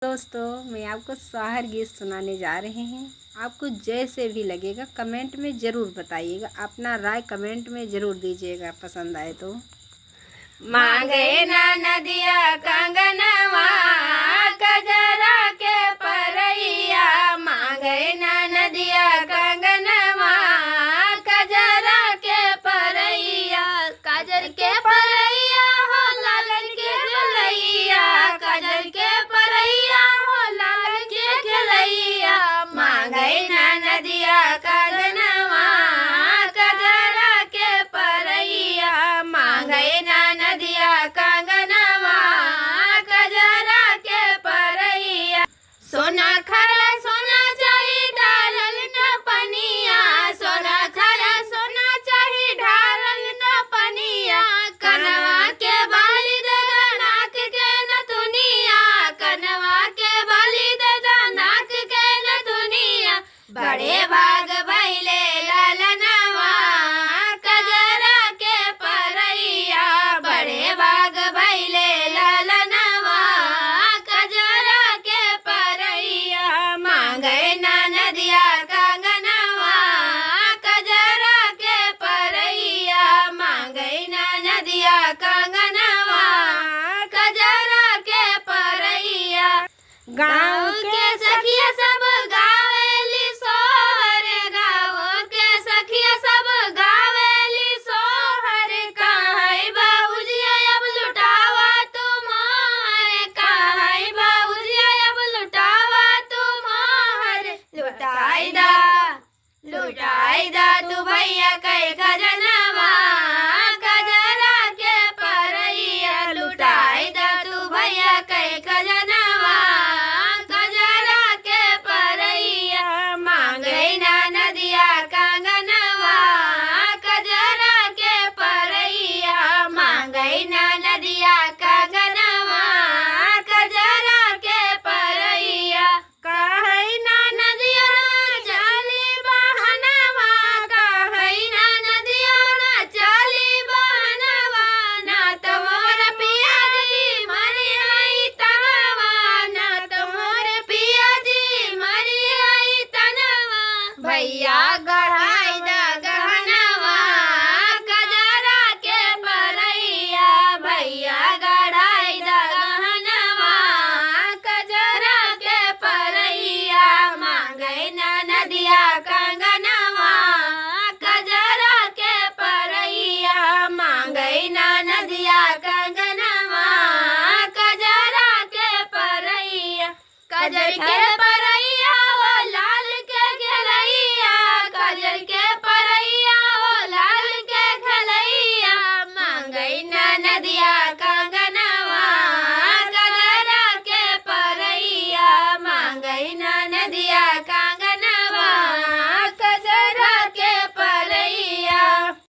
दोस्तों, मैं आपको सोहर गीत सुनाने जा रहे हैं। आपको जैसे भी लगेगा कमेंट में ज़रूर बताइएगा, अपना राय कमेंट में ज़रूर दीजिएगा पसंद आए तो। मांगे ना नदिया कंगनवा कजरा के परैया, मांगे ना नदिया कंगनवा कजरा के परैया, काजर के परैया हो लालन के खेलैया, काजर के परैया हो लालन के खेलैया, मांगे ना नदिया कंगनवा कजरा के परैया, मांगे ना नदिया कंगनवा कजरा के परैया। सोना खरा सोना चाही ढारल न पनिया, सोना खरा सोना चाही ढारल न पनिया, कनवा के बाली दे नाक के न दुनिया, कनवा के बाली दे नाक के न दुनिया, बड़े भाग भैले ललनवा कजरा के परैया, बड़े भाग भैले ललनवा कजरा के परैया, मांगे ना नदिया कंगनवा कजरा के परैया, मांगे ना नदिया कंगनवा कजरा के परैया। गाँव के सखिया सब गावेली सोहर, गाँव के सखिया सब गावेली सोहर, काहे बाबूजिया अब लुटावा तुम्हारे, काहे बाबूजिया अब लुटावा तुम्हारे, लुटाई दा तू भैया कई खजनवा कजरा के परैया, लुटाई दा तू भैया कई खजनवा कजरा के परैया, मांगे ना नदिया कंगनवा कजरा के परैया, मांगे ना नदिया कंगनवा कजरा के परैया, कहै ना नदिया चली बहनवा, कहै ना नदिया चली बहनवा, ना तो मोर पिया जी मरी आई तनवा, ना तो मोर पिया जी मरी आई तनवा, भैया गढ़ाई दा गहनवा कजरा के परैया, भैया गढ़ाई दा गहनवा कजरा के परैया, मांगे ना नदिया कंगनवा कजरा के परैया, मांगे ना नदिया कंगनवा कजरा के परैया, कजर के पर